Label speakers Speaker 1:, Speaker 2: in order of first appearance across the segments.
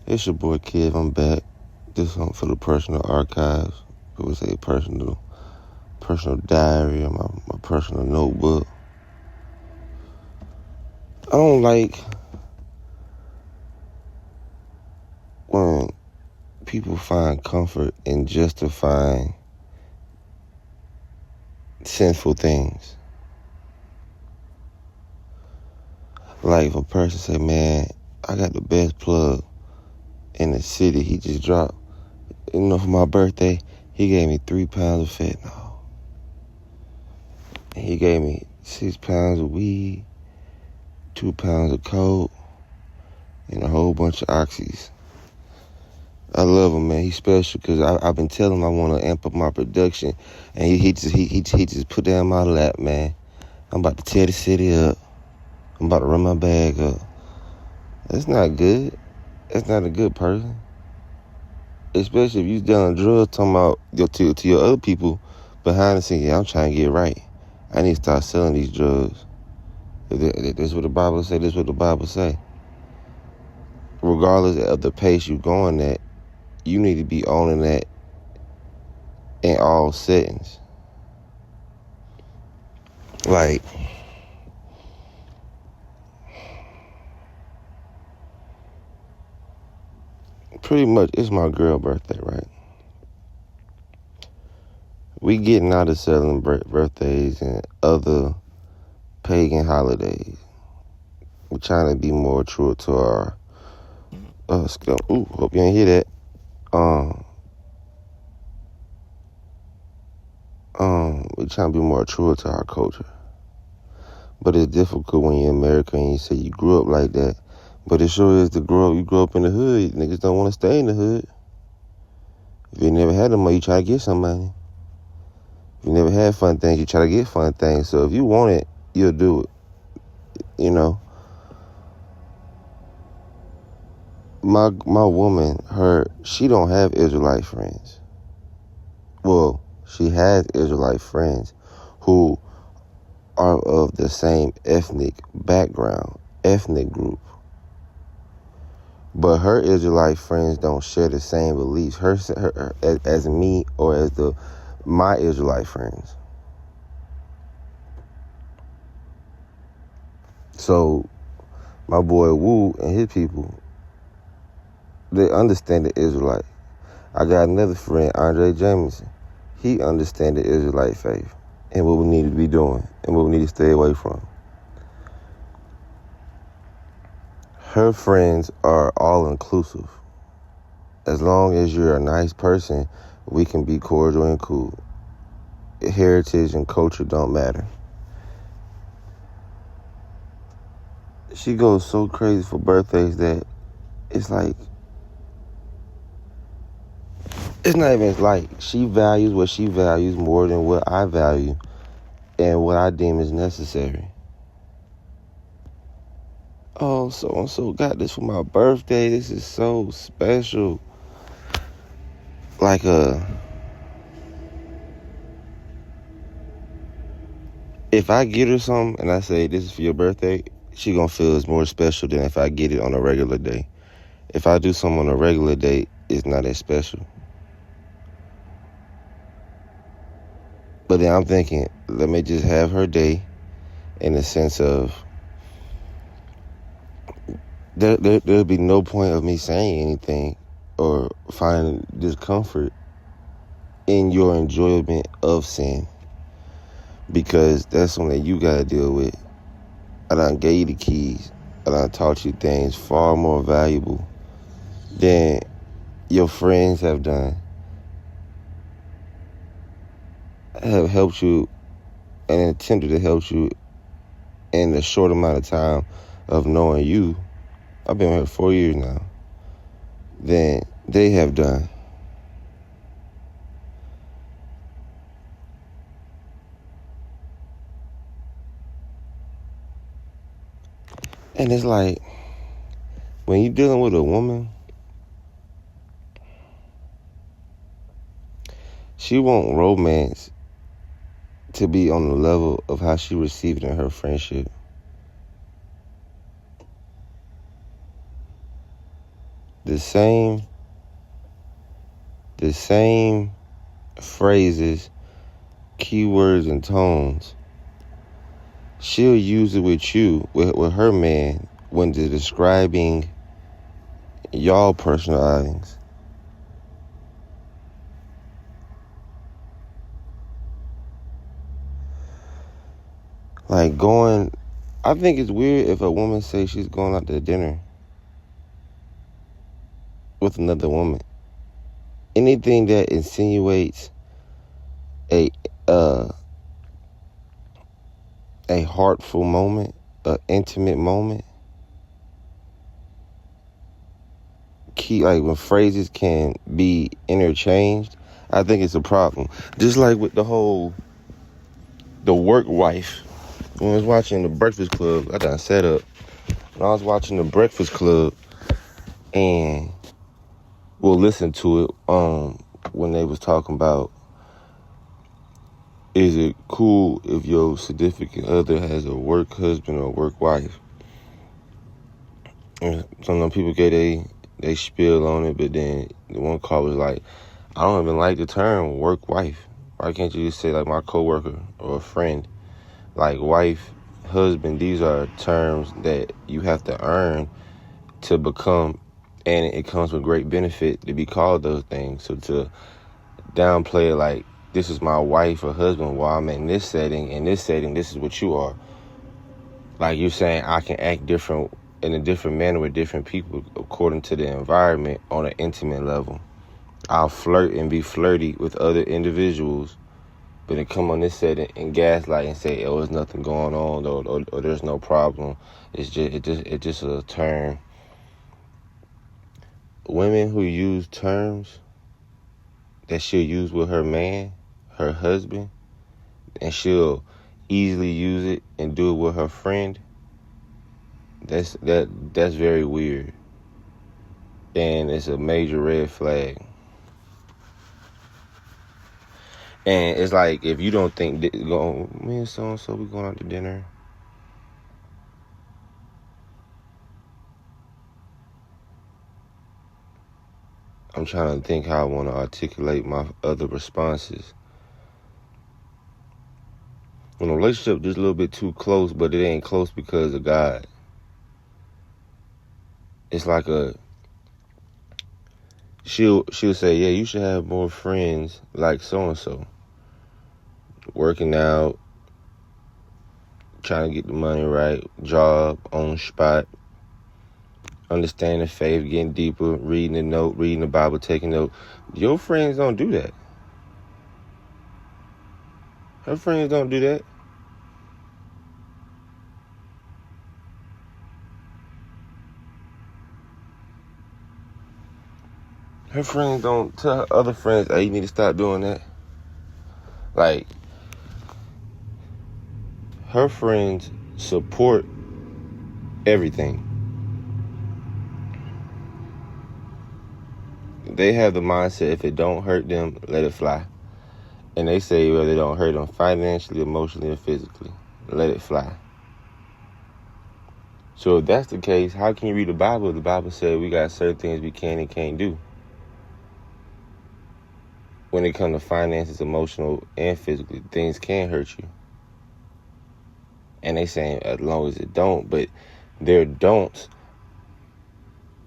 Speaker 1: It's your boy Kev. I'm back. This one for the personal archives. It was a personal diary or my personal notebook. I don't like when people find comfort in justifying sinful things. Like if a person say, man, I got the best plug in the city. He just dropped, for my birthday, he gave me 3 pounds of fentanyl. And he gave me 6 pounds of weed, 2 pounds of coke, and a whole bunch of oxys. I love him, man. He's special because I've been telling him I want to amp up my production, and he just put that in my lap, man. I'm about to tear the city up. I'm about to run my bag up. That's not good. That's not a good person. Especially if you done drugs, talking about to your other people behind the scenes. Yeah, I'm trying to get right. I need to start selling these drugs. That's what the Bible say. That's what the Bible say. Regardless of the pace you're going at, you need to be owning that in all settings. Like, pretty much, it's my girl birthday, right? We getting out of selling birthdays and other pagan holidays. We're trying to be more true to our skill. Ooh, hope you ain't hear that. We're trying to be more true to our culture. But it's difficult when you're American and you say you grew up like that. But it sure is you grow up in the hood. Niggas don't want to stay in the hood. If you never had the money, you try to get some money. If you never had fun things, you try to get fun things. So if you want it, you'll do it. My woman, she don't have Israelite friends. Well, she has Israelite friends who are of the same ethnic background, ethnic group. But her Israelite friends don't share the same beliefs as me or as my Israelite friends. So my boy Wu and his people, they understand the Israelite. I got another friend, Andre Jameson. He understands the Israelite faith and what we need to be doing and what we need to stay away from. Her friends are all inclusive. As long as you're a nice person, we can be cordial and cool. Heritage and culture don't matter. She goes so crazy for birthdays that it's like, it's not even like she values what she values more than what I value and what I deem is necessary. Oh, so-and-so got this for my birthday. This is so special. Like if I get her something and I say, this is for your birthday, she gonna feel it's more special than if I get it on a regular day. If I do something on a regular day, it's not as special. But then I'm thinking, let me just have her day in the sense of there'll be no point of me saying anything or finding discomfort in your enjoyment of sin, because that's something that you gotta deal with. I done gave you the keys. I done taught you things far more valuable than your friends have done. Have helped you and attempted to help you in the short amount of time of knowing you. I've been here 4 years now. Than they have done. And it's like, when you're dealing with a woman, she want romance to be on the level of how she received it in her friendship. the same phrases, keywords, and tones she'll use it with you, with her man, when they're describing y'all personal outings. Like I think it's weird if a woman says she's going out to dinner with another woman. Anything that insinuates a heartful moment, an intimate moment, like when phrases can be interchanged, I think it's a problem. Just like with the work wife. When I was watching The Breakfast Club, I done set up. When I was watching The Breakfast Club, and we'll listen to it when they was talking about, is it cool if your significant other has a work husband or a work wife? And some people get they spiel on it, but then the one call was like, I don't even like the term work wife. Why can't you just say like my coworker or a friend? Like wife, husband, these are terms that you have to earn to become, and it comes with great benefit to be called those things. So to downplay it like, this is my wife or husband while I'm in this setting, this is what you are. Like you're saying I can act different in a different manner with different people according to the environment on an intimate level. I'll flirt and be flirty with other individuals, but then come on this setting and gaslight and say, oh, there's nothing going on, or there's no problem. It's just a term. Women who use terms that she'll use with her man, her husband, and she'll easily use it and do it with her friend, that's very weird. And it's a major red flag. And it's like, if you don't think, me and so-and-so, we going out to dinner. I'm trying to think how I want to articulate my other responses. When a relationship is a little bit too close, but it ain't close because of God. It's like she'll say, yeah, you should have more friends like so-and-so. Working out, trying to get the money right, job, on spot, understanding faith, getting deeper, reading the note, reading the Bible, taking note. Your friends don't do that. Her friends don't do that. Her friends don't tell her other friends, hey, you need to stop doing that. Like, her friends support everything. They have the mindset, if it don't hurt them, let it fly. And they say whether it don't hurt them financially, emotionally, or physically, let it fly. So if that's the case, how can you read the Bible? The Bible says we got certain things we can and can't do. When it comes to finances, emotional, and physically, things can hurt you. And they saying as long as it don't, but their don'ts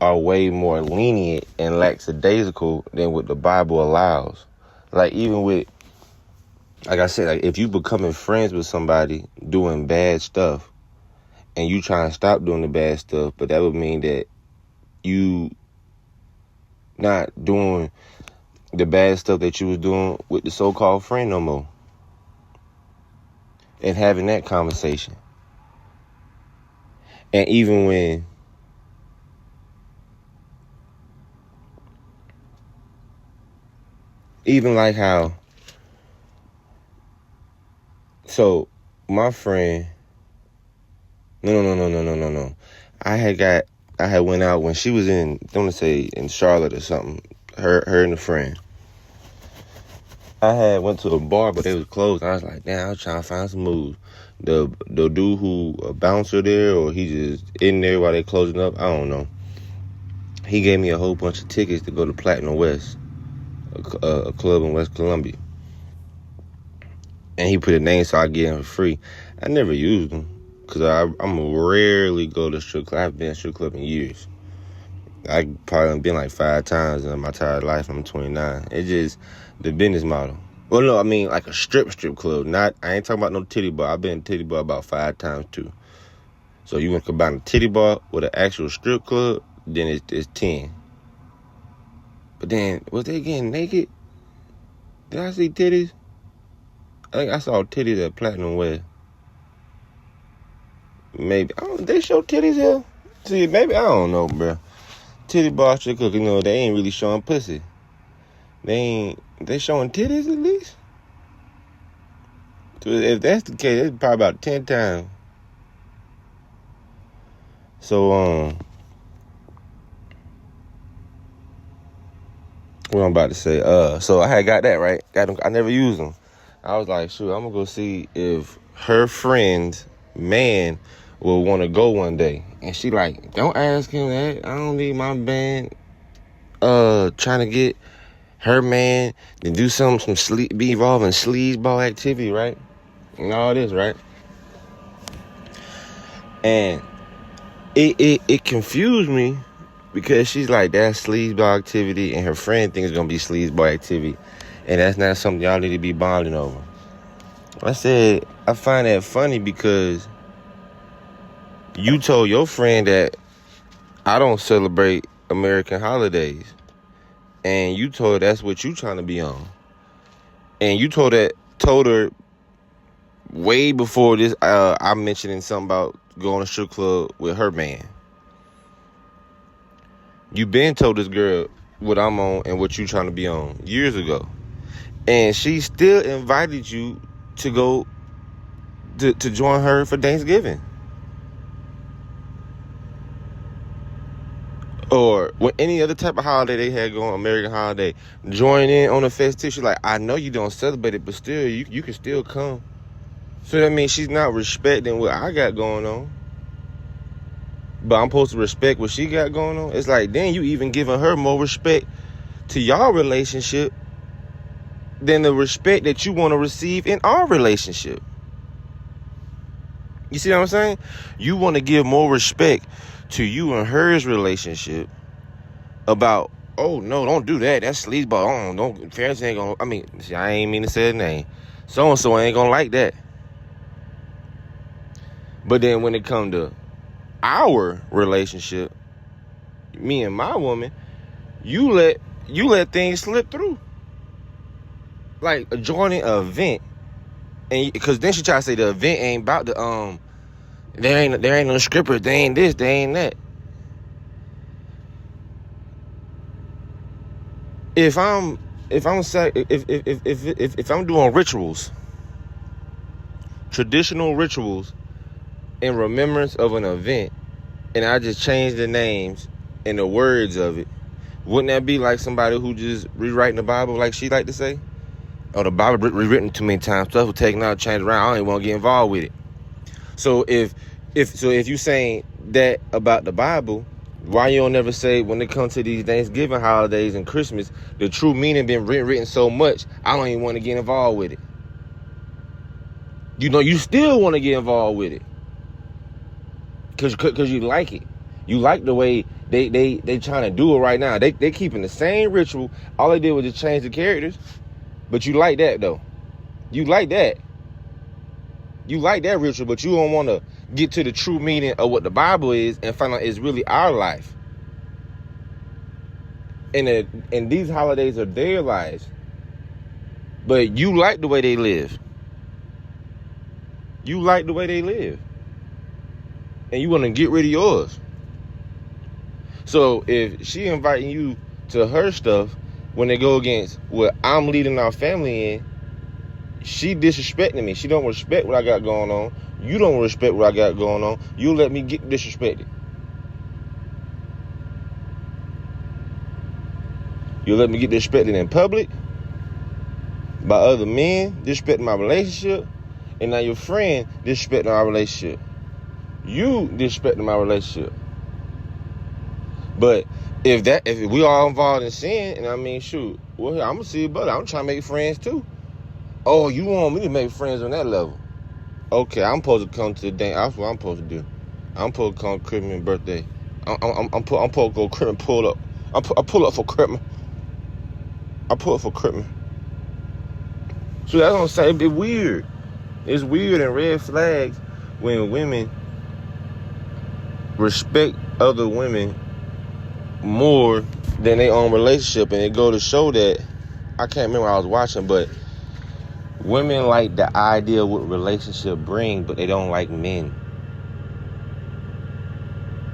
Speaker 1: are way more lenient and lackadaisical than what the Bible allows. Like even with, like I said, like if you becoming friends with somebody doing bad stuff and you trying to stop doing the bad stuff, but that would mean that you not doing the bad stuff that you was doing with the so-called friend no more. And having that conversation. And even like how, so my friend, no. I had went out when she was in Charlotte or something, her and a friend. I had went to a bar, but they was closed. I was like, damn, I was trying to find some moves. The dude who a bouncer there, or he just in there while they closing up, I don't know. he gave me a whole bunch of tickets to go to Platinum West, a club in West Columbia. And he put a name so I get him for free. I never used them because I'm rarely go to strip club. I haven't been to strip club in years. I probably been like 5 times in my entire life. I'm 29. It's just the business model. Well, no, I mean like a strip club. I ain't talking about no titty bar. I've been to titty bar about 5 times too. So you want to combine a titty bar with an actual strip club, then it's 10. But then, was they getting naked? Did I see titties? I think I saw titties at Platinum West. Maybe. They show titties here? See, maybe, I don't know, bro. Titty bar strip club, they ain't really showing pussy. They showing titties at least? So if that's the case, it's probably about 10 times. So, what I'm about to say, so I had got that, right? Got them, I never used them. I was like, shoot, I'm gonna go see if her friend's man will want to go one day. And she like, don't ask him that. I don't need my man trying to get her man to do be involved in sleazeball activity, right? And all this, right? And it confused me because she's like, that's sleazeball activity, and her friend thinks it's gonna be sleazeball activity, and that's not something y'all need to be bonding over. I said, I find that funny because you told your friend that I don't celebrate American holidays, and you told her that's what you trying to be on, and you told her way before this. I'm mentioning something about going to strip club with her man. You been told this girl what I'm on and what you trying to be on years ago, and she still invited you to go to join her for Thanksgiving, or with any other type of holiday they had going, American holiday. Join in on the festivity. She's like, I know you don't celebrate it, but still, you can still come. So that means she's not respecting what I got going on, but I'm supposed to respect what she got going on. It's like, then you even giving her more respect to y'all relationship than the respect that you want to receive in our relationship. You see what I'm saying? You want to give more respect to you and hers relationship about, oh, no, don't do that. That's sleazeball. Don't, parents ain't gonna, see, I ain't mean to say the name. So-and-so ain't gonna like that. But then when it come to our relationship, me and my woman, you let things slip through. Like joining an event, and because then she try to say the event ain't about the there ain't no scripters, they ain't this, they ain't that. If I'm doing rituals, traditional rituals in remembrance of an event, and I just change the names and the words of it, wouldn't that be like somebody who just rewriting the Bible, like she like to say? Oh, the Bible rewritten too many times, stuff was taken out, changed around, I don't even want to get involved with it. So if you saying that about the Bible, why you don't never say when it comes to these Thanksgiving holidays and Christmas, the true meaning been written so much, I don't even want to get involved with it. You still want to get involved with it. Cause you like it. You like the way they trying to do it right now. They keeping the same ritual. All they did was just change the characters. But you like that though. You like that. You like that ritual, but you don't want to get to the true meaning of what the Bible is and find out it's really our life. And these holidays are their lives. But you like the way they live. You like the way they live. And you want to get rid of yours. So if she inviting you to her stuff when they go against what I'm leading our family in, she disrespecting me. She don't respect what I got going on. You don't respect what I got going on. You let me get disrespected. You let me get disrespected in public by other men, disrespecting my relationship, and now your friend disrespecting our relationship. You disrespecting my relationship. But if we all involved in sin, and I mean, shoot, well, I'm gonna see you, brother. I'm trying to make friends too. Oh, you want me to make friends on that level? Okay, I'm supposed to come to the day. That's what I'm supposed to do. I'm supposed to come to Christmas birthday. I'm supposed to go Christmas pull up. I pull up for Christmas. I pull up for Christmas. So that's what I'm saying. It's weird. It's weird and red flags when women respect other women more than their own relationship, and it go to show that I can't remember what I was watching, but women like the idea of what relationship bring, but they don't like men.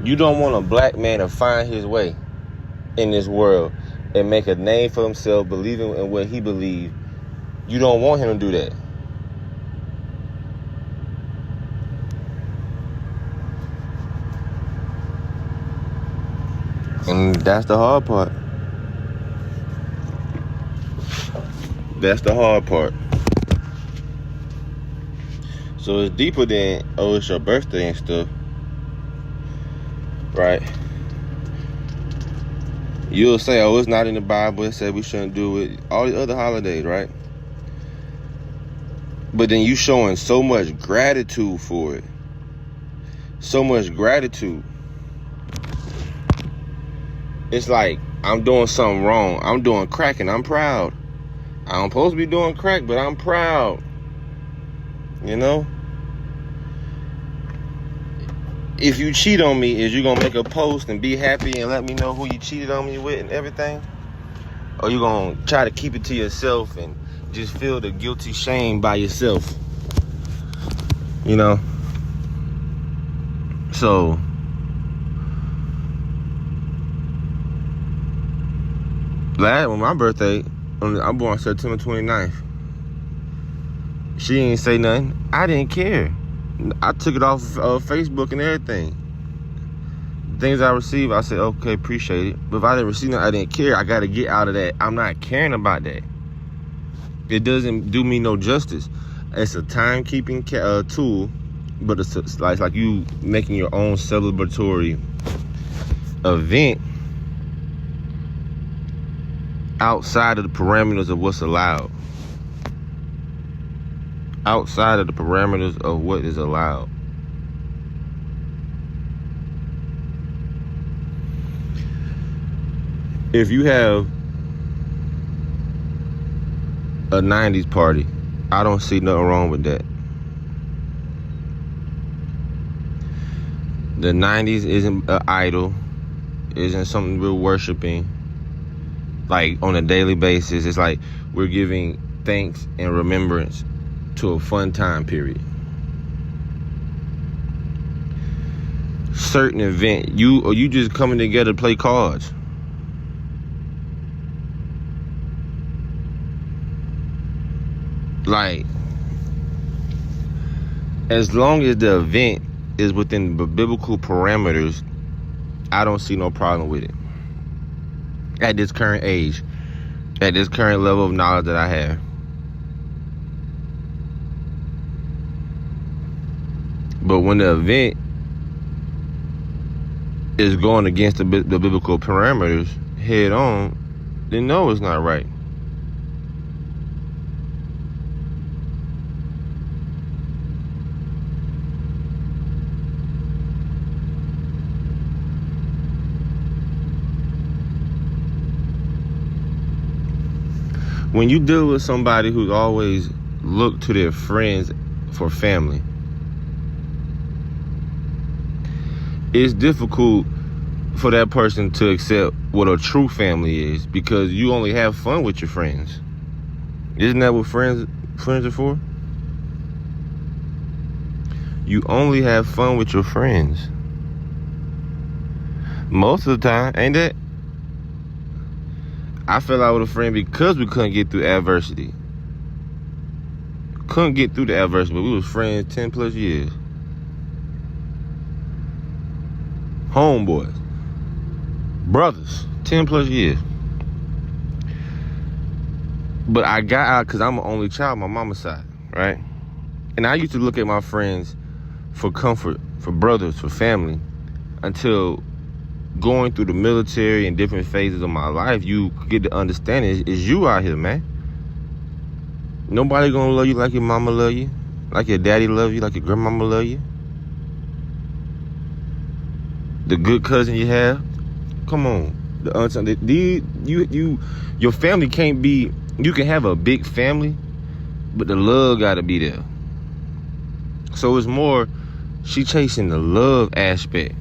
Speaker 1: You don't want a black man to find his way in this world and make a name for himself, believing in what he believes. You don't want him to do that. And that's the hard part. That's the hard part. So it's deeper than, oh, it's your birthday and stuff. Right? You'll say, oh, it's not in the Bible. It said we shouldn't do it. All the other holidays, right? But then you showing so much gratitude for it. So much gratitude. It's like, I'm doing something wrong. I'm doing crack and I'm proud. I'm supposed to be doing crack, but I'm proud. You know? If you cheat on me, is you gonna make a post and be happy and let me know who you cheated on me with and everything? Or you gonna try to keep it to yourself and just feel the guilty shame by yourself? You know? So on my birthday, I'm born September 29th. She ain't say nothing. I didn't care. I took it off Facebook and everything. Things I received, I said, okay, appreciate it. But if I didn't receive nothing, I didn't care. I got to get out of that. I'm not caring about that. It doesn't do me no justice. It's a timekeeping tool, but it's like you making your own celebratory event outside of the parameters of what's allowed. Outside of the parameters of what is allowed. If you have a 90s party, I don't see nothing wrong with that. The 90s isn't an idol, isn't something we're worshiping like on a daily basis. It's like we're giving thanks and remembrance to a fun time period. Certain event, you just coming together to play cards. Like, as long as the event is within the biblical parameters, I don't see no problem with it. At this current age, at this current level of knowledge that I have. But when the event is going against the biblical parameters head on, then no, it's not right. When you deal with somebody who's always looked to their friends for family, it's difficult for that person to accept what a true family is, because you only have fun with your friends. Isn't that what friends are for? You only have fun with your friends. Most of the time, ain't that? I fell out with a friend because we couldn't get through adversity. Couldn't get through the adversity, but we was friends 10 plus years. Homeboys. Brothers. 10 plus years. But I got out because I'm an only child on my mama's side, right? And I used to look at my friends for comfort, for brothers, for family, until going through the military and different phases of my life, you get to understand is you out here, man. Nobody gonna love you like your mama love you, like your daddy love you, like your grandmama love you. The good cousin you have, come on. The aunt, your family can't be. You can have a big family, but the love gotta be there. So it's more, she chasing the love aspect,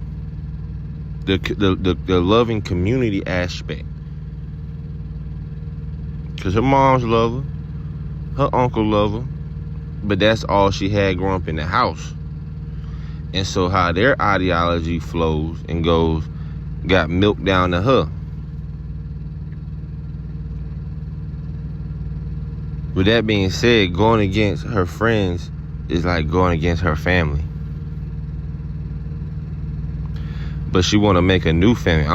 Speaker 1: the loving community aspect. Cause her mom's love her uncle love her, but that's all she had growing up in the house. And so how their ideology flows and goes got milked down to her. With that being said, going against her friends is like going against her family. But she want to make a new family.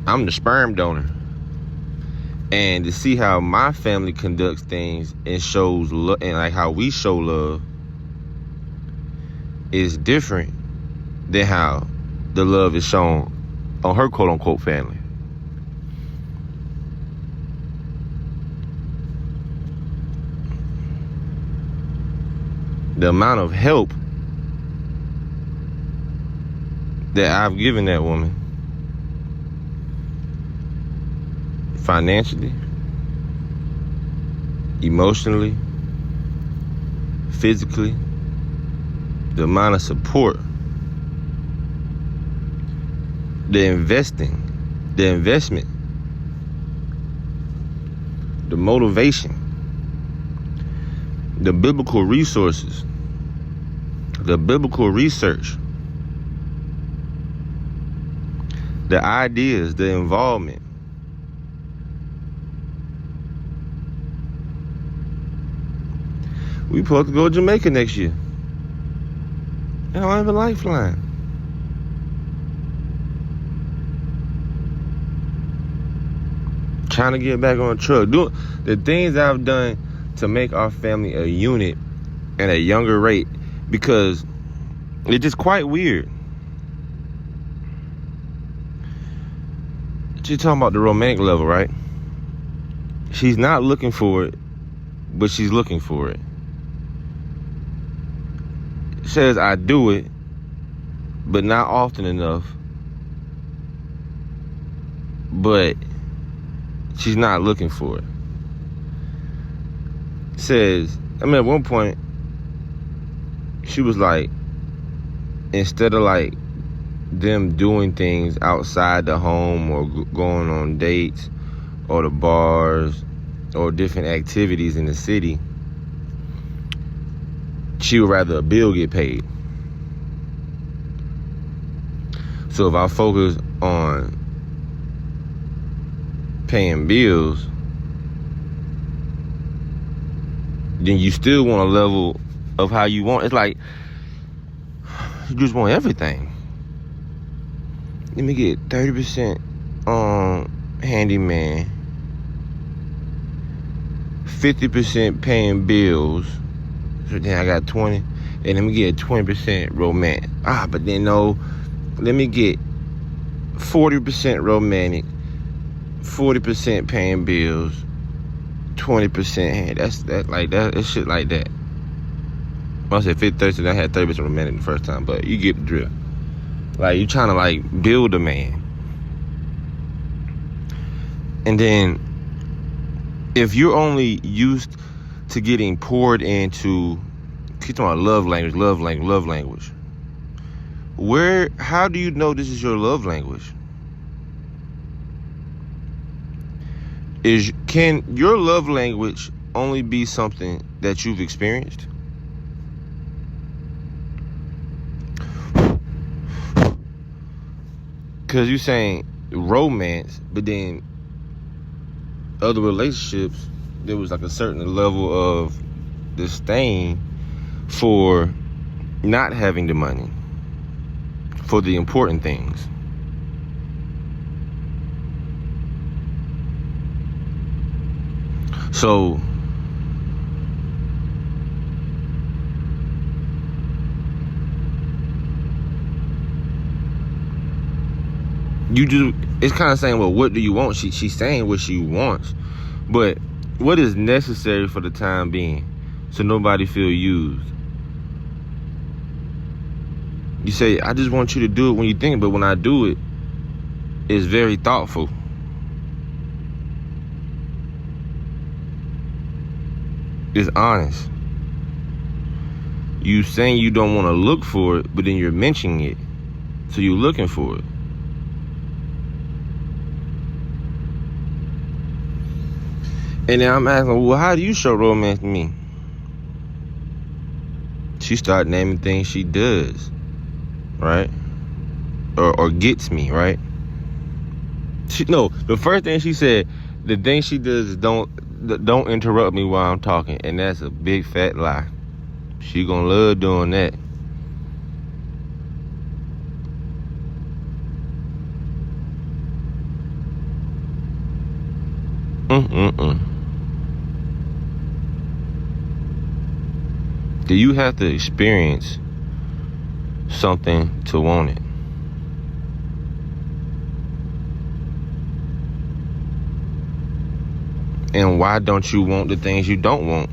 Speaker 1: I'm the sperm donor. And to see how my family conducts things and shows love, and like how we show love, is different than how the love is shown on her quote unquote family. The amount of help that I've given that woman, financially, emotionally, physically, the amount of support, the investing, the investment, the motivation, the biblical resources, the biblical research, the ideas, the involvement. We supposed to go to Jamaica next year. I don't have a lifeline. Trying to get back on the truck. Doing the things I've done to make our family a unit at a younger rate, because it's just quite weird. She's talking about the romantic level, right? She's not looking for it, but she's looking for it. Says I do it, but not often enough. But she's not looking for it. Says, I mean, at one point, she was like, instead of like them doing things outside the home or going on dates or the bars or different activities in the city, she would rather a bill get paid. So if I focus on paying bills, then you still want a level of how you want. It's like you just want everything. Let me get 30% on handyman, 50% paying bills. So then I got 20, and let me get 20% romantic. But then no, let me get 40% romantic, 40% paying bills, 20% hand. That's shit like that. I said 50, 30, I had 30% romantic the first time, but you get the drill. Like, you trying to like build a man. And then if you're only used to getting poured into, keep talking about love language. How do you know this is your love language? Can your love language only be something that you've experienced? Because you're saying romance, but then other relationships, there was like a certain level of disdain for not having the money, for the important things. So it's kind of saying, well, what do you want? She's saying what she wants, but what is necessary for the time being, so nobody feel used? You say, I just want you to do it when you think, but when I do it, it's very thoughtful. It's honest. You saying you don't want to look for it, but then you're mentioning it, so you're looking for it. And then I'm asking, well, how do you show romance to me? She started naming things she does, right? Or gets me, right? The first thing she said, the thing she does is don't interrupt me while I'm talking, and that's a big fat lie. She gonna love doing that. Do you have to experience something to want it? And why don't you want the things you don't want?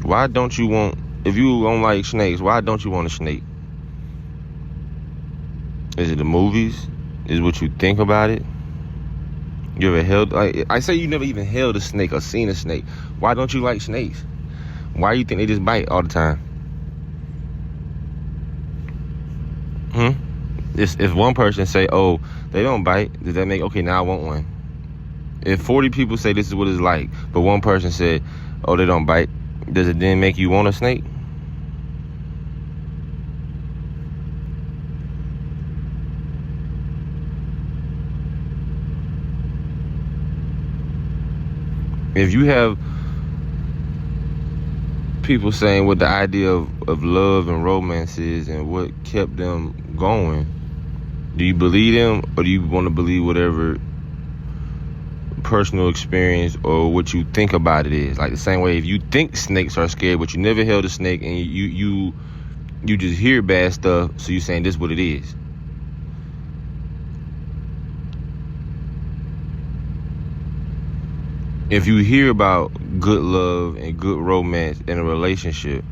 Speaker 1: Why don't you want, if you don't like snakes, why don't you want a snake? Is it the movies? Is it what you think about it? You ever held, I say you never even held a snake or seen a snake. Why don't you like snakes? Why do you think they just bite all the time? If one person say, oh, they don't bite, does that make, okay, now I want one? If 40 people say this is what it's like, but one person said, oh, they don't bite, does it then make you want a snake? If you have people saying what the idea of love and romance is and what kept them going, do you believe them, or do you want to believe whatever personal experience or what you think about it is? Like the same way, if you think snakes are scary, but you never held a snake, and you just hear bad stuff, so you're saying this is what it is. If you hear about good love and good romance in a relationship,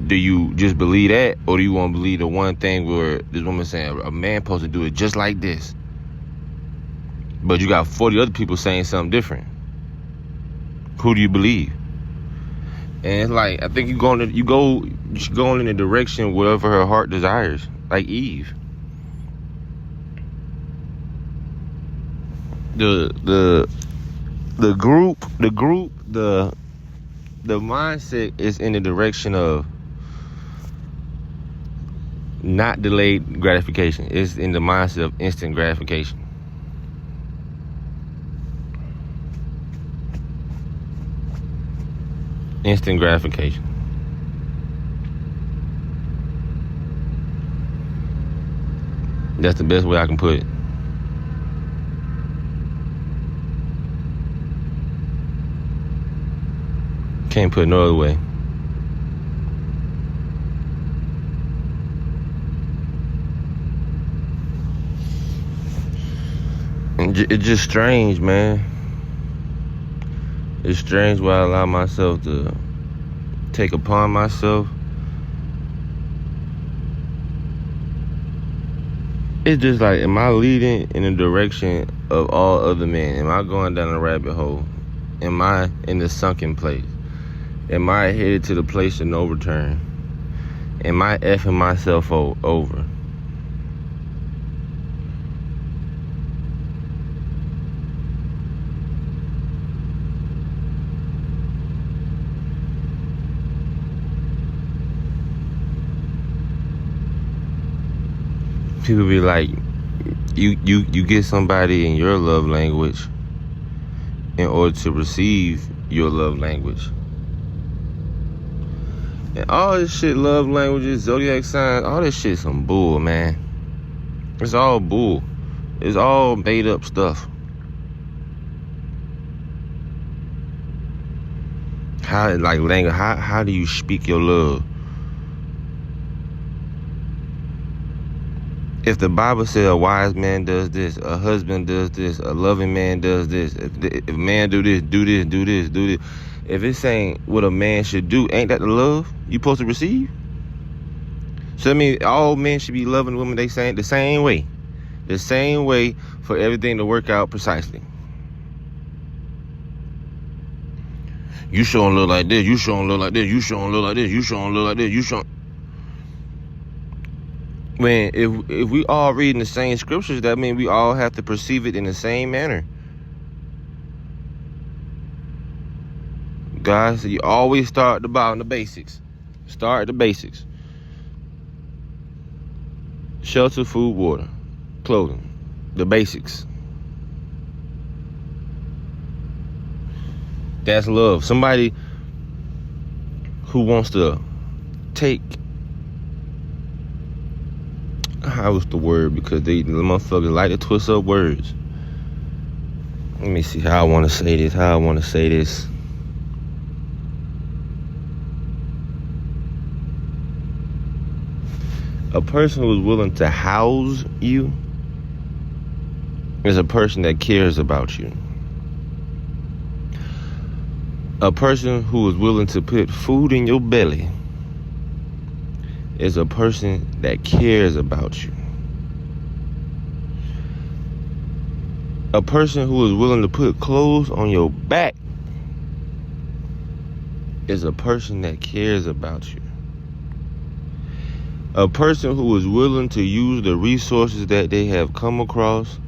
Speaker 1: do you just believe that, or do you want to believe the one thing where this woman saying a man supposed to do it just like this, but you got 40 other people saying something different? Who do you believe? And it's like, I think you should go in the direction wherever her heart desires, like Eve. The mindset is in the direction of not delayed gratification. It's in the mindset of instant gratification. Instant gratification. That's the best way I can put it. Can't put it no other way. And it's just strange, man. It's strange why I allow myself to take upon myself. It's just like, am I leading in the direction of all other men? Am I going down a rabbit hole? Am I in the sunken place? Am I headed to the place of no return? Am I effing myself over? People be like, you get somebody in your love language in order to receive your love language. And all this shit, love languages, zodiac signs, all this shit some bull, man. It's all bull. It's all made up stuff. How do you speak your love? If the Bible says a wise man does this, a husband does this, a loving man does this, if a man do this, do this, do this, do this. If it's saying what a man should do, ain't that the love you supposed to receive? So I mean, all men should be loving women the same way. The same way for everything to work out precisely. You shouldn't look like this, you shouldn't look like this, you shouldn't look like this, you shouldn't look like this, you shouldn't. Man, if we all reading the same scriptures, that means we all have to perceive it in the same manner. Guys, you always start at the bottom, the basics. Start at the basics. Shelter, food, water, clothing, the basics. That's love. Somebody who wants to take, how was the word? Because the motherfuckers like to twist up words. Let me see how I want to say this. A person who is willing to house you is a person that cares about you. A person who is willing to put food in your belly is a person that cares about you. A person who is willing to put clothes on your back is a person that cares about you. A person who is willing to use the resources that they have come across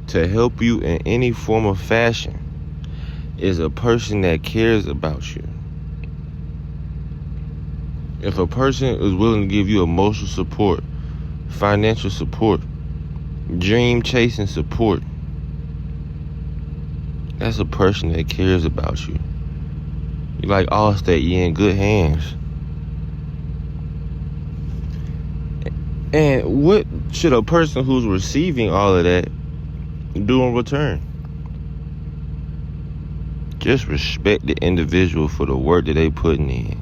Speaker 1: to help you in any form of fashion is a person that cares about you. If a person is willing to give you emotional support, financial support, dream chasing support, that's a person that cares about you. You like Allstate, you're in good hands. And what should a person who's receiving all of that do in return? Just respect the individual for the work that they putting in.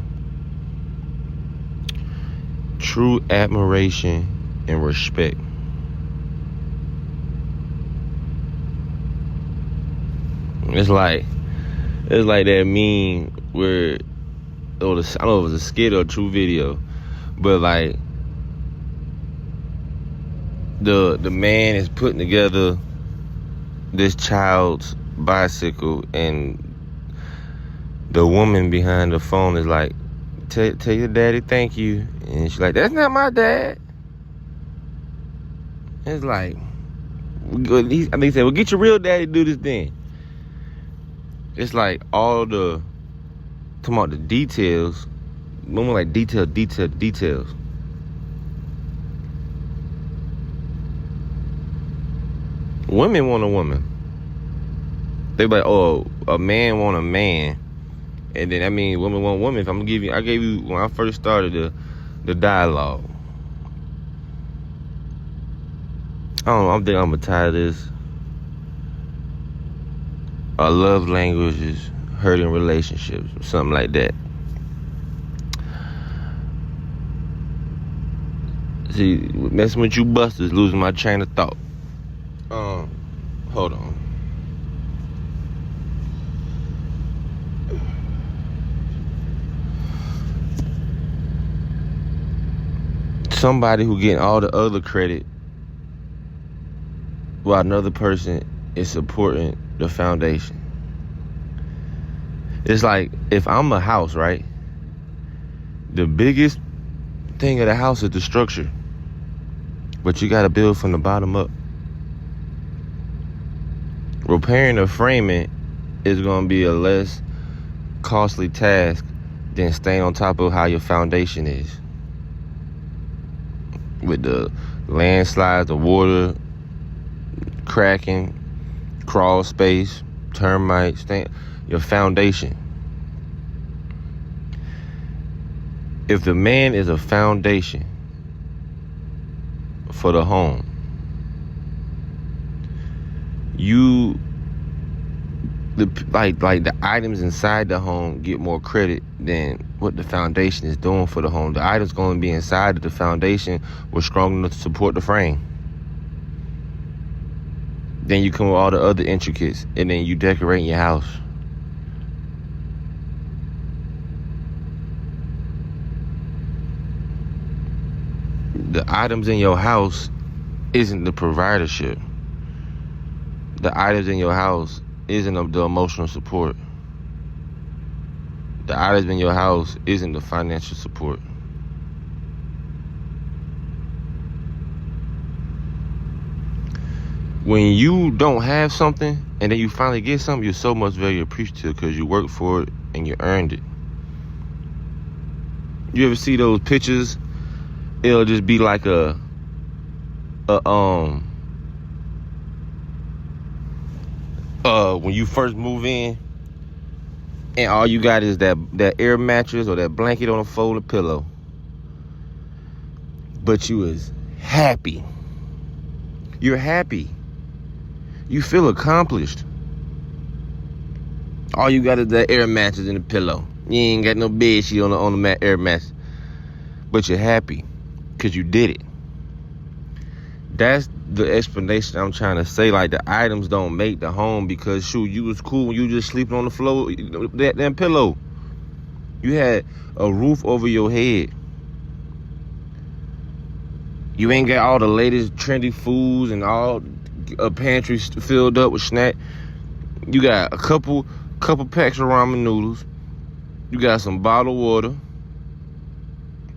Speaker 1: True admiration and respect. It's like that meme where, I don't know if it was a skit or a true video, but like the man is putting together this child's bicycle, and the woman behind the phone is like, tell your daddy thank you. And she's like, that's not my dad. It's like, I think he said, well, get your real daddy to do this then. It's like all the, talking about the details, more like details. Women want a woman. They be like, oh, a man want a man. And then, I mean, women want women. If I'm gonna give you, I gave you, when I first started the dialogue. I don't know, I'm thinking I'm gonna tie this. Our love language is hurting relationships, or something like that. See, messing with you busters, losing my train of thought. Hold on. Somebody who getting all the other credit while another person is supporting the foundation. It's like, if I'm a house, right? The biggest thing of the house is the structure. But you got to build from the bottom up. Repairing the framing is going to be a less costly task than staying on top of how your foundation is. With the landslides, the water, cracking, crawl space, termites, your foundation. If the man is a foundation for the home, the items inside the home get more credit than what the foundation is doing for the home. The items going to be inside of the foundation was strong enough to support the frame. Then you come with all the other intricacies, and then you decorate your house. The items in your house isn't the providership. The items in your house isn't the emotional support. The items in your house isn't the financial support. When you don't have something and then you finally get something, you're so much very appreciative because you worked for it and you earned it. You ever see those pictures? It'll just be like when you first move in and all you got is that air mattress or that blanket on a folded pillow. But you is happy. You're happy. You feel accomplished. All you got is that air mattress and the pillow. You ain't got no bed sheet on the air mattress. But you're happy because you did it. That's the explanation I'm trying to say. Like, the items don't make the home because, shoot, you was cool when you just sleeping on the floor, that pillow. You had a roof over your head. You ain't got all the latest trendy foods and all a pantry filled up with snack. You got a couple packs of ramen noodles. You got some bottled water.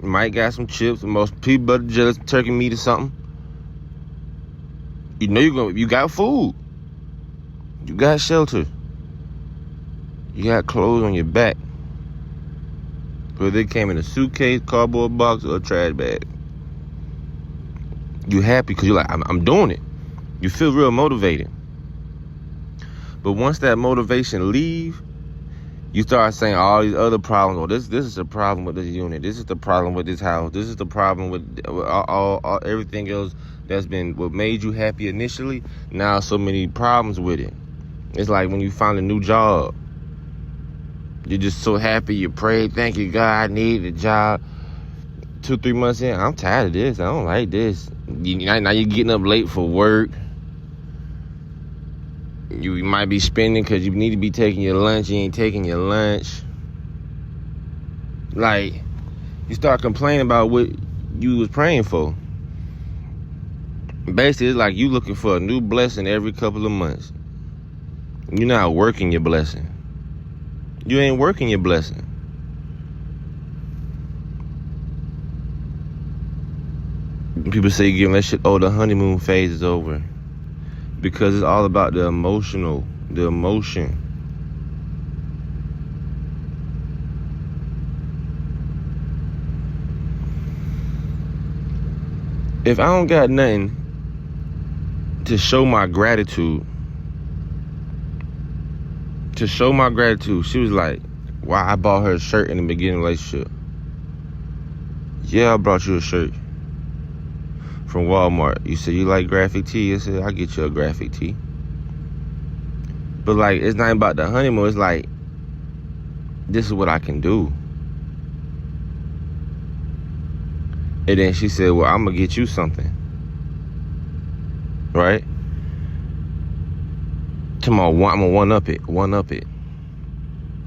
Speaker 1: You might got some chips, most peanut butter jelly, turkey meat or something. You know you got food. You got shelter. You got clothes on your back. Whether it came in a suitcase, cardboard box, or a trash bag. You happy because you're like, I'm doing it. You feel real motivated. But once that motivation leave, you start saying all these other problems. Oh, this is the problem with this unit. This is the problem with this house. This is the problem with all everything else that's been what made you happy initially. Now so many problems with it. It's like when you find a new job. You're just so happy. You pray, thank you, God, I need a job. 2-3 months in, I'm tired of this. I don't like this. Now you're getting up late for work. You might be spending because you need to be taking your lunch. You ain't taking your lunch. Like, you start complaining about what you was praying for. Basically, it's like you looking for a new blessing every couple of months. You're not working your blessing. You ain't working your blessing. People say you giving that shit, oh, the honeymoon phase is over. Because it's all about the emotion. If I don't got nothing to show my gratitude, she was like, why I bought her a shirt in the beginning of the relationship. Yeah, I brought you a shirt from Walmart. You said you like graphic tee. I said, I'll get you a graphic tee. But like, it's not about the honeymoon. It's like, this is what I can do. And then she said, well, I'm going to get you something. Right? Tomorrow, I'm going to one up it.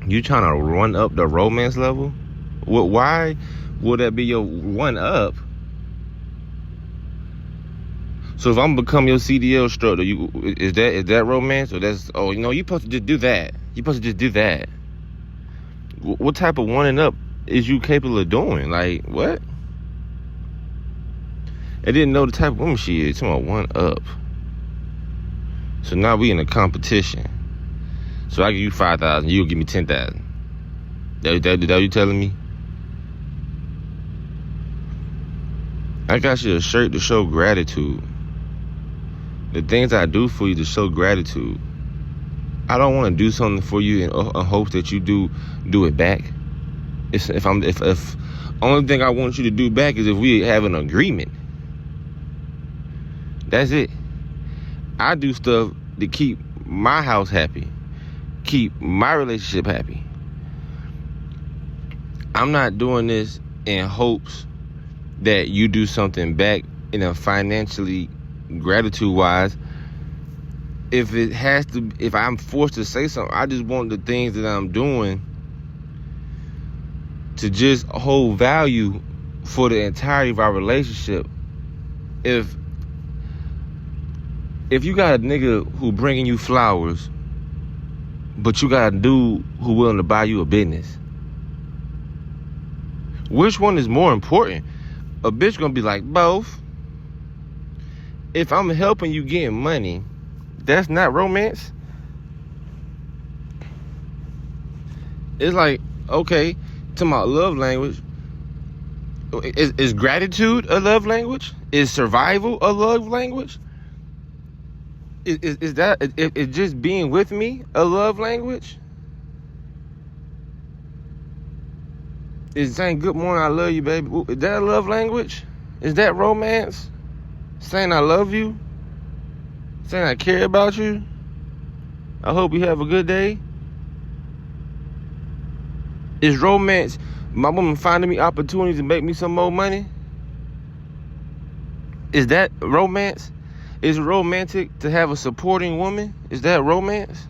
Speaker 1: You trying to run up the romance level? Why would that be your one up? So if I'm gonna become your CDL instructor, is that romance, or that's, oh, you supposed to just do that. You supposed to just do that. What type of one and up is you capable of doing? Like, what? I didn't know the type of woman she is. Talking about one up. So now we in a competition. So I give you 5,000, you'll give me 10,000. That you telling me? I got you a shirt to show gratitude. The things I do for you to show gratitude. I don't want to do something for you in hopes that you do it back. If only thing I want you to do back is if we have an agreement. That's it. I do stuff to keep my house happy, keep my relationship happy. I'm not doing this in hopes that you do something back in a financially, gratitude-wise. if I'm forced to say something, I just want the things that I'm doing to just hold value for the entirety of our relationship. If you got a nigga who bringing you flowers, but you got a dude who willing to buy you a business, which one is more important? A bitch gonna be like, both. If I'm helping you get money, that's not romance. It's like, okay, to my love language, is gratitude a love language? Is survival a love language? Is just being with me a love language? Is saying good morning, I love you, baby, is that a love language? Is that romance? Saying I love you? Saying I care about you? I hope you have a good day? Is romance my woman finding me opportunities to make me some more money? Is that romance? Is it romantic to have a supporting woman? Is that romance?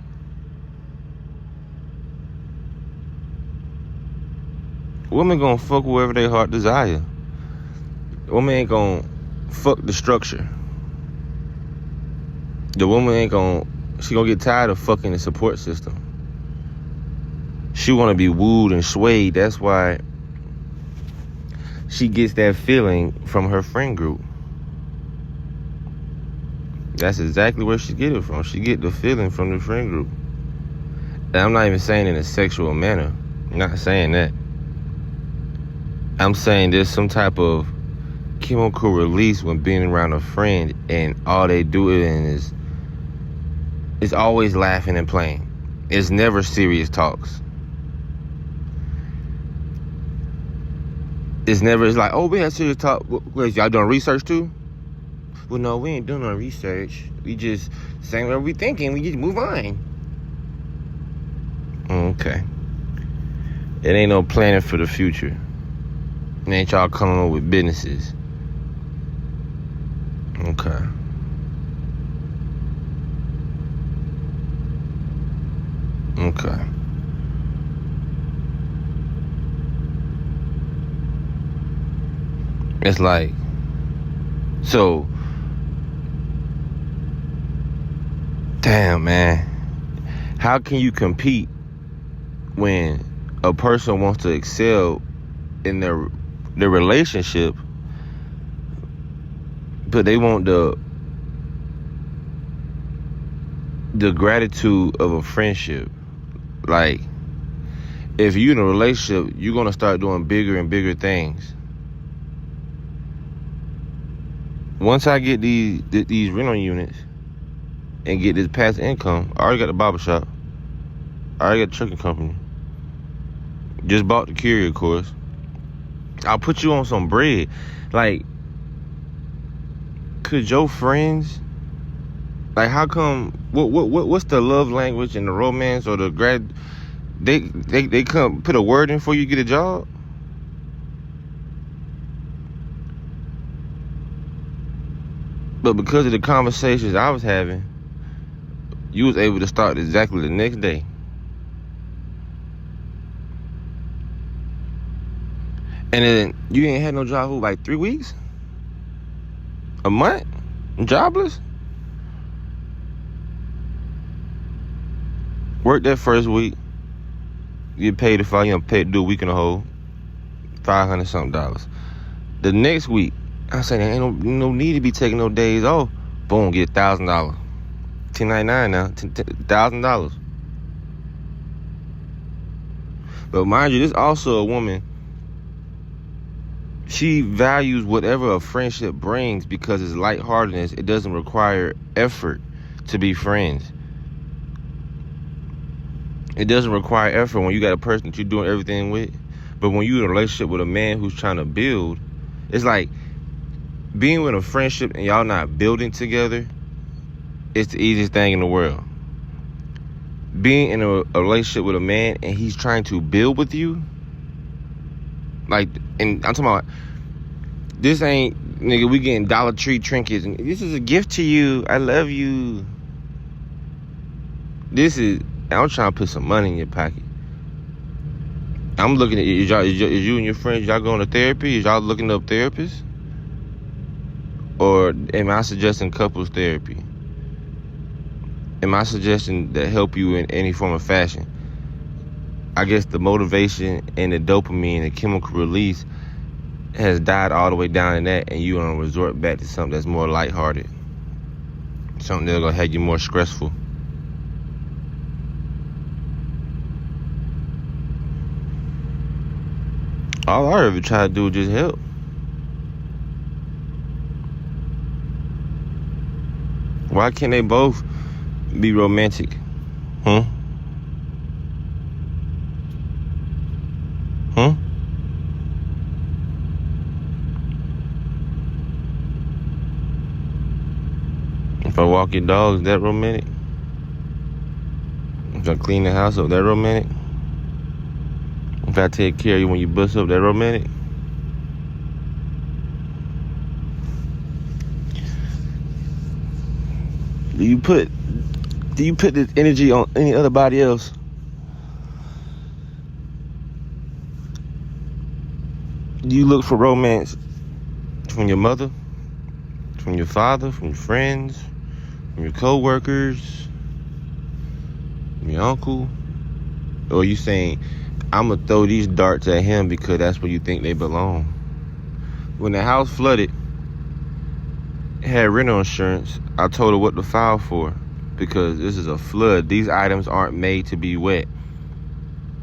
Speaker 1: Women gonna fuck whoever their heart desire. Woman ain't gonna fuck the structure. The woman ain't she gonna get tired of fucking the support system. She wanna be wooed and swayed. That's why she gets that feeling from her friend group. That's exactly where she get it from. She get the feeling from the friend group. And I'm not even saying in a sexual manner. I'm not saying that. I'm saying there's some type of chemical release when being around a friend, and all they do is always laughing and playing. It's never serious talks. It's like, oh, we had serious talk. Wait, y'all doing research too? Well, no, we ain't doing no research. We just saying what we thinking. We just move on. Okay. It ain't no planning for the future. It ain't y'all coming up with businesses. Okay. Okay. It's like, so, damn, man. How can you compete when a person wants to excel in their relationship, but they want the gratitude of a friendship? Like, if you're in a relationship, you're gonna start doing bigger and bigger things. Once I get these rental units and get this passive income, I already got the barbershop. I already got the trucking company. Just bought the carrier course. I'll put you on some bread. Like, could your friends, like, how come, what's the love language and the romance or the they come put a word in for you to get a job? But because of the conversations I was having, you was able to start exactly the next day. And then you ain't had no job for like 3 weeks? A month? Jobless? Work that first week. Get paid if I do a week in a hole. $500 something. The next week, I said, there ain't no need to be taking no days off. Boom, get $1,000. $10.99 now, $1,000. But mind you, this also a woman. She values whatever a friendship brings because it's lightheartedness. It doesn't require effort to be friends. It doesn't require effort when you got a person that you're doing everything with. But when you're in a relationship with a man who's trying to build, it's like being with a friendship and y'all not building together. It's the easiest thing in the world. Being in a relationship with a man and he's trying to build with you, like, and I'm talking about, this ain't, nigga, we getting Dollar Tree trinkets and this is a gift to you, I love you. I'm trying to put some money in your pocket. I'm looking at is you and your friends, y'all going to therapy? Is y'all looking up therapists? Or am I suggesting couples therapy? Am I suggesting that help you in any form of fashion? I guess the motivation and the dopamine, the chemical release has died all the way down in that, and you want to resort back to something that's more lighthearted. Something that's going to have you more stressful. All I ever try to do is just help. Why can't they both be romantic? Huh? If I walk your dogs, that romantic? If I clean the house up, that romantic? If I take care of you when you bust up, that romantic? Do you put this energy on any other body else? Do you look for romance from your mother, from your father, from your friends, from your co-workers, from your uncle? Or are you saying, I'm going to throw these darts at him because that's where you think they belong? When the house flooded, had rental insurance, I told her what to file for because this is a flood. These items aren't made to be wet.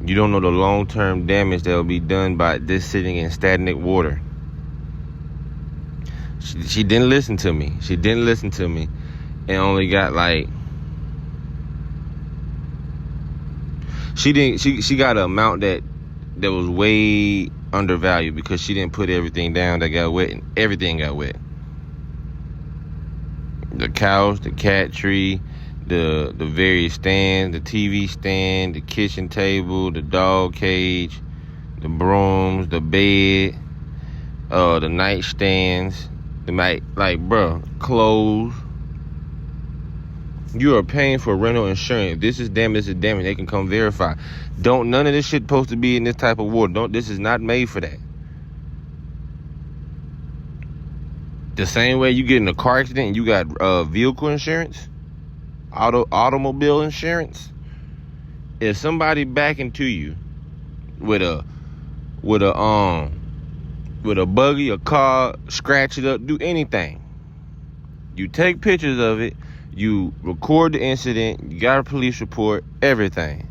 Speaker 1: You don't know the long-term damage that will be done by this sitting in stagnant water. She didn't listen to me. She didn't listen to me and only got like... She got an amount that was way undervalued because she didn't put everything down that got wet, and everything got wet. The couch, the cat tree, the various stands, the TV stand, the kitchen table, the dog cage, the brooms, the bed, the nightstands, clothes. You are paying for rental insurance. This is damage. They can come verify. None of this shit supposed to be in this type of water. This is not made for that. The same way you get in a car accident and you got vehicle insurance, automobile insurance. If somebody back into you with a buggy, a car, scratch it up, do anything. You take pictures of it, you record the incident, you got a police report, everything.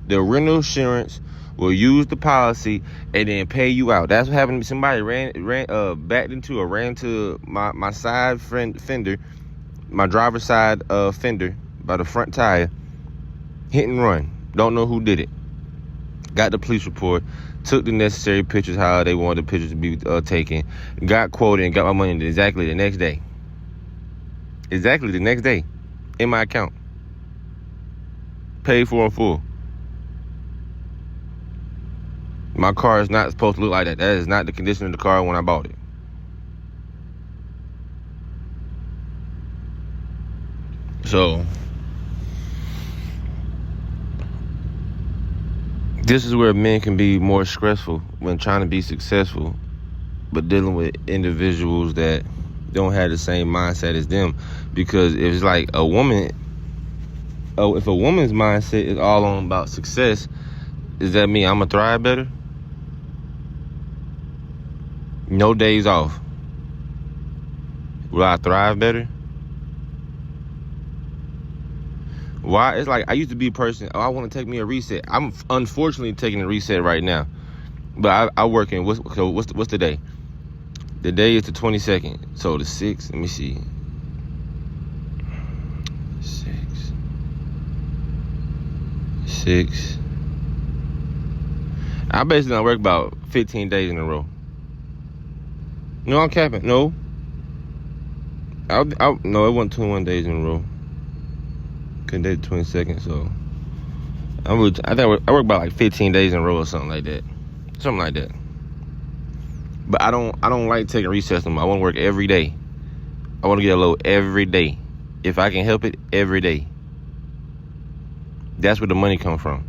Speaker 1: The rental insurance will use the policy and then pay you out. That's what happened to me. Somebody ran to my side fender, my driver's side fender by the front tire. Hit and run. Don't know who did it. Got the police report. Took the necessary pictures, how they wanted the pictures to be taken. Got quoted and got my money exactly the next day. Exactly the next day. In my account. Paid for in full. My car is not supposed to look like that. That is not the condition of the car when I bought it. So, this is where men can be more stressful when trying to be successful, but dealing with individuals that don't have the same mindset as them. Because if it's like if a woman's mindset is all on about success, does that mean I'm gonna thrive better? No days off. Will I thrive better? Why? It's like I used to be a person, I want to take me a reset. I'm unfortunately taking a reset right now. But I work in, what's the day? The day is the 22nd. So the 6th, let me see. 6. I basically don't work about 15 days in a row. No, I'm capping. No. No, it wasn't 21 days in a row. Couldn't date the 22nd, so I work about like 15 days in a row or something like that. Something like that. But I don't like taking recess no more. I want to work every day. I want to get a load every day. if I can help it, every day. That's where the money come from.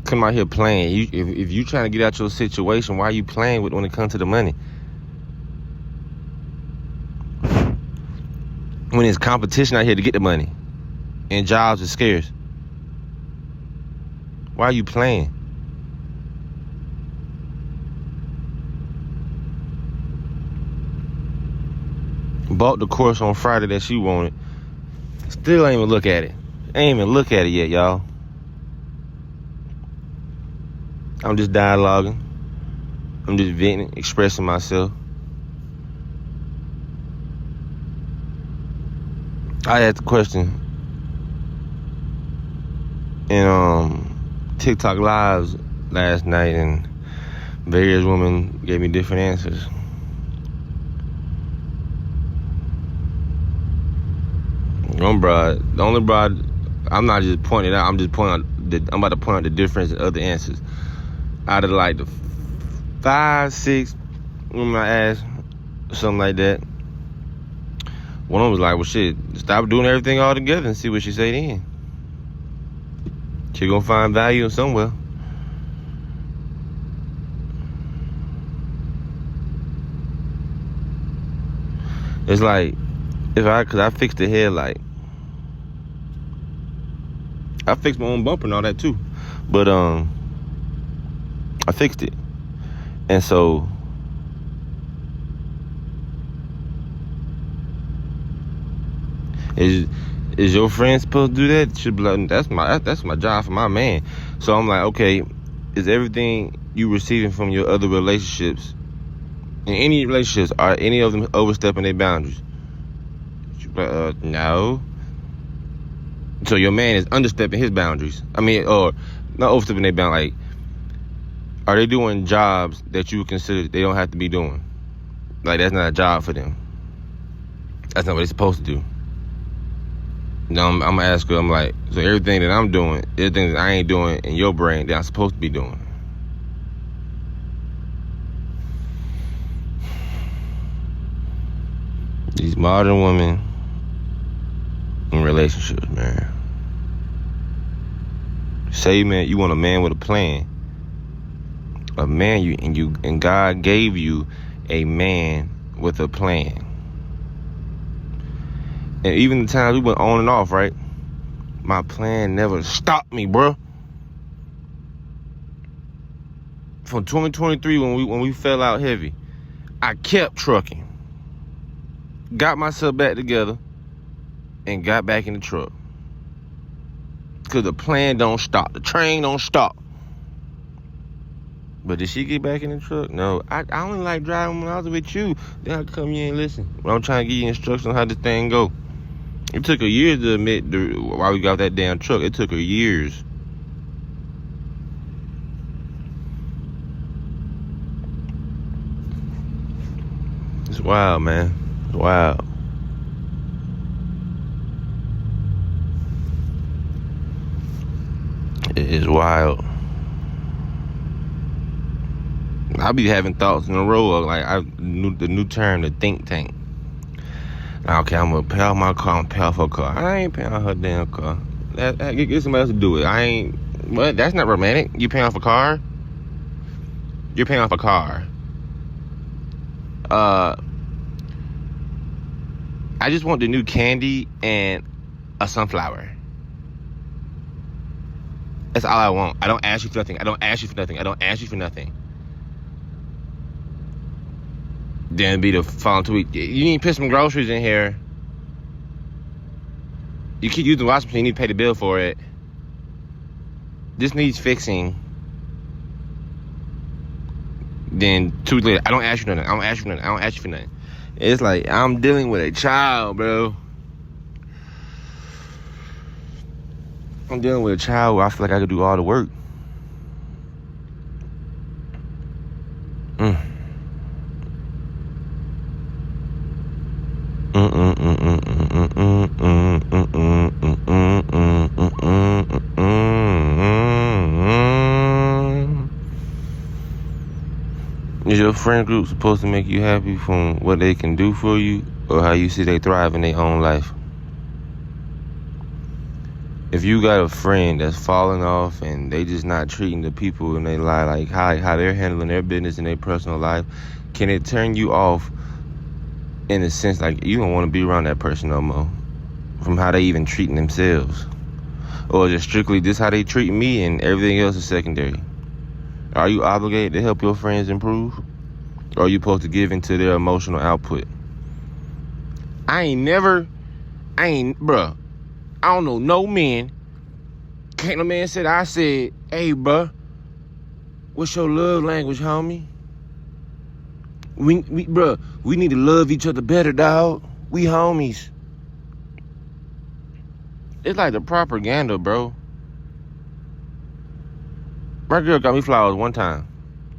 Speaker 1: Come out here playing. If you trying to get out your situation, why are you playing with when it comes to the money? When there's competition out here to get the money and jobs are scarce, why are you playing? Bought the course on Friday that she wanted. Still ain't even look at it. Ain't even look at it yet, y'all. I'm just dialoguing. I'm just venting, expressing myself. I asked the question in TikTok lives last night, and various women gave me different answers. One broad, the only broad, I'm not just pointing it out, I'm just pointing out, I'm about to point out the difference in other answers. Out of like the 5, 6 women I asked, something like that, one of them was like, well, shit, stop doing everything all together and see what she say then. She gonna find value somewhere. It's like, cause I fixed the headlight. I fixed my own bumper and all that too. But, I fixed it. And so, is your friend supposed to do that? Should be like, that's my job for my man. So I'm like, okay, is everything you receiving from your other relationships, in any relationships, are any of them overstepping their boundaries? No. So your man is understepping his boundaries. I mean, or not overstepping their boundaries. Like, are they doing jobs that you would consider they don't have to be doing? Like, that's not a job for them. That's not what they're supposed to do. Now I'm gonna ask her, I'm like, so everything that I'm doing, everything that I ain't doing in your brain that I'm supposed to be doing. These modern women in relationships, man. Say, man, you want a man with a plan. A man, and God gave you a man with a plan. And even the times we went on and off, right? My plan never stopped me, bro. From 2023, when we fell out heavy, I kept trucking. Got myself back together and got back in the truck. Because the plan don't stop. The train don't stop. But did she get back in the truck? No. I only like driving when I was with you. Then I come here and listen. When I'm trying to give you instructions on how this thing go. It took her years to admit why we got that damn truck. It took her years. It's wild, man. It's wild. It is wild. I be having thoughts in a row of like the new term, the think tank. Now, okay, I'm gonna pay off my car, I'm gonna pay off her car. I ain't paying off her damn car. Get somebody else to do it. I ain't. What? That's not romantic. You paying off a car? You're paying off a car. I just want the new candy and a sunflower. That's all I want. I don't ask you for nothing. I don't ask you for nothing. I don't ask you for nothing. Then be the following 2 weeks. You need to put some groceries in here. You keep using the washing machine. You need to pay the bill for it. This needs fixing. Then 2 weeks later, I don't ask you nothing. I don't ask you nothing. I don't ask you for nothing. It's like I'm dealing with a child, bro. I'm dealing with a child where I feel like I could do all the work. Is your friend group supposed to make you happy from what they can do for you or how you see they thrive in their own life? If you got a friend that's falling off and they just not treating the people in their life like how they're handling their business in their personal life, can it turn you off in a sense like you don't want to be around that person no more from how they even treating themselves? Or is it strictly this how they treat me and everything else is secondary? Are you obligated to help your friends improve? Or are you supposed to give into their emotional output? Bruh, I don't know no men. Can't no man said, I said, hey, bruh, what's your love language, homie? Bruh, we need to love each other better, dog. We homies. It's like the propaganda, bro. My girl got me flowers one time.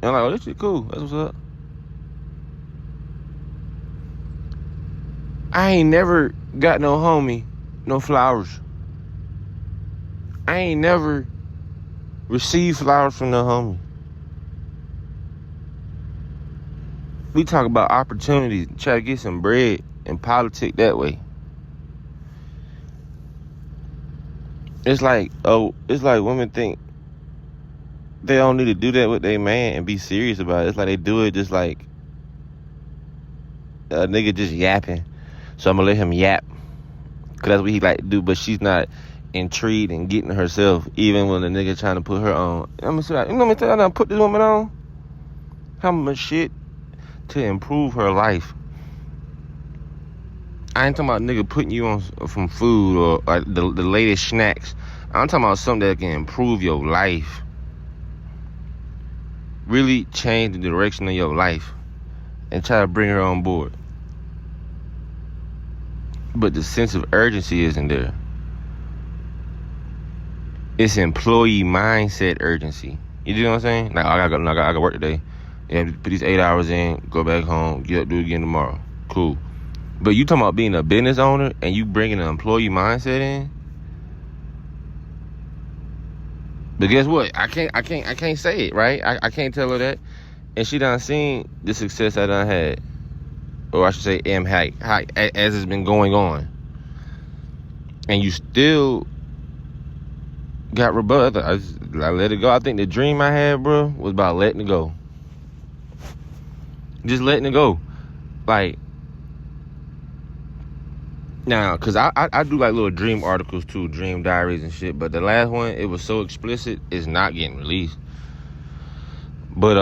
Speaker 1: And I'm like, oh, this shit cool. That's what's up. I ain't never got no homie no flowers. I ain't never received flowers from no homie. We talk about opportunities, try to get some bread and politic that way. It's like women think they don't need to do that with their man and be serious about it. It's like they do it just like a nigga just yapping. So I'm gonna let him yap. Cause that's what he like to do, but she's not intrigued and getting herself, even when the nigga trying to put her on. I'm gonna tell you, I done put this woman on. How much shit to improve her life. I ain't talking about nigga putting you on from food or like the latest snacks. I'm talking about something that can improve your life. Really change the direction of your life and try to bring her on board. But the sense of urgency isn't there. It's employee mindset urgency. You know what I'm saying? Like, I gotta work today. Yeah, put these 8 hours in, go back home, get up, do it again tomorrow. Cool. But you talking about being a business owner and you bringing an employee mindset in? But guess what? I can't say it, right? I can't tell her that. And she done seen the success I done had. Or I should say as it's been going on. And you still got rebuttal. I let it go. I think the dream I had, bro, was about letting it go. Just letting it go. Like, now, because I do like little dream articles too, dream diaries and shit. But the last one, it was so explicit, it's not getting released. But,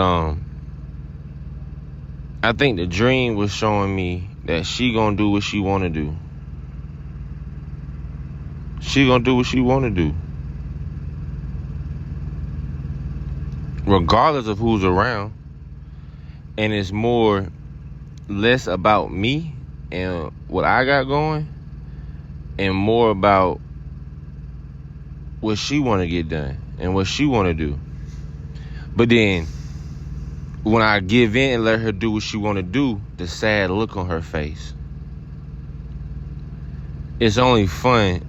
Speaker 1: I think the dream was showing me that she gonna do what she wanna do. She gonna do what she wanna do. Regardless of who's around. And it's less about me and what I got going and more about what she want to get done and what she want to do. But then when I give in and let her do what she want to do, the sad look on her face. It's only fun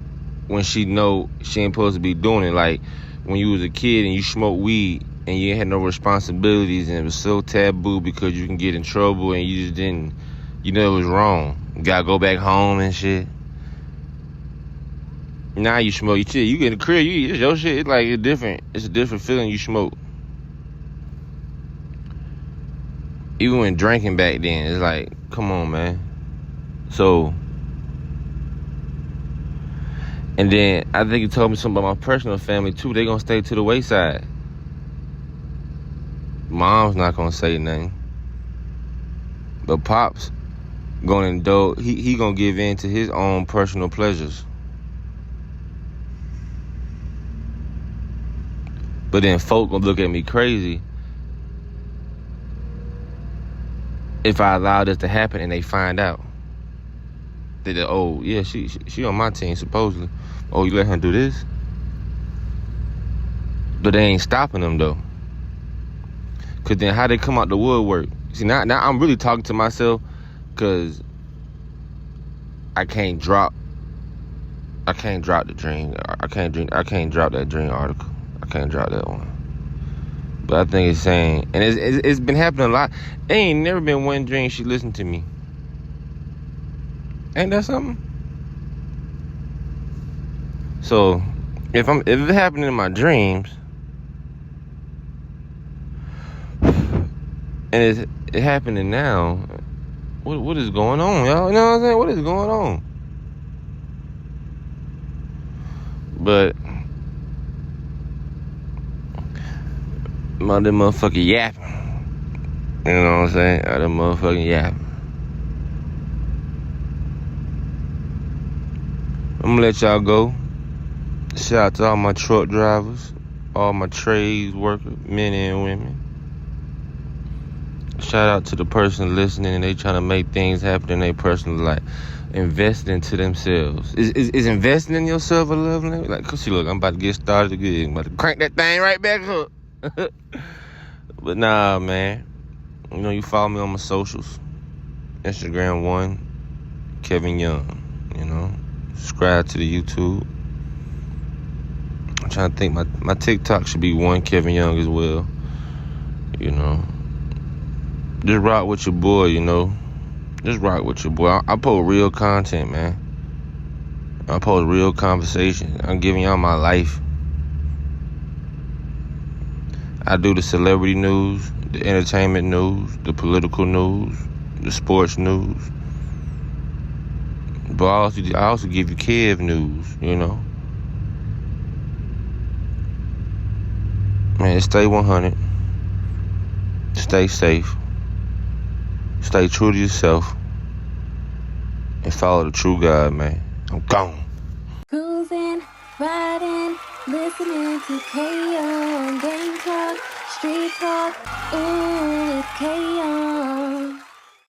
Speaker 1: when she know she ain't supposed to be doing it. Like when you was a kid and you smoked weed and you ain't had no responsibilities and it was so taboo because you can get in trouble and you just didn't, you know it was wrong. You gotta go back home and shit. Now you smoke, you get in the crib, it's your shit. It's like it's a different feeling you smoke. Even when drinking back then, it's like, come on, man. So, and then I think he told me something about my personal family too. They gonna stay to the wayside. Mom's not gonna say nothing. But Pop's gonna indulge, he gonna give in to his own personal pleasures. But then folk gonna look at me crazy if I allow this to happen and they find out that, oh yeah, she on my team supposedly. Oh, you let her do this? But they ain't stopping them though. Cause then how they come out the woodwork? See, now I'm really talking to myself, cause I can't drop the dream. I can't drop that dream article. I can't drop that one. But I think it's saying, and it's been happening a lot. There ain't never been one dream she listened to me. Ain't that something? So if it happened in my dreams, and it's happening now, what is going on, y'all? You know what I'm saying? What is going on? But my motherfucking yapping. You know what I'm saying? I done motherfucking yapping. I'm gonna let y'all go. Shout out to all my truck drivers, all my trades workers, men and women. Shout out to the person listening and they trying to make things happen in their personal life. Invest into themselves. Is investing in yourself a love language? Like, cause see, look, I'm about to get started again. I'm about to crank that thing right back up. But nah, man. You know, you follow me on my socials. Instagram 1, Kevin Young. You know, subscribe to the YouTube. I'm trying to think. My TikTok should be 1 Kevin Young as well. You know, just rock with your boy. You know, just rock with your boy. I post real content, man. I post real conversation. I'm giving y'all my life. I do the celebrity news, the entertainment news, the political news, the sports news. But I also give you Kev news, you know. Man, stay 100. Stay safe. Stay true to yourself. And follow the true God, man. I'm gone.
Speaker 2: Cruising, riding, listening to K-On. Game talk, street talk, ooh, it's K-On.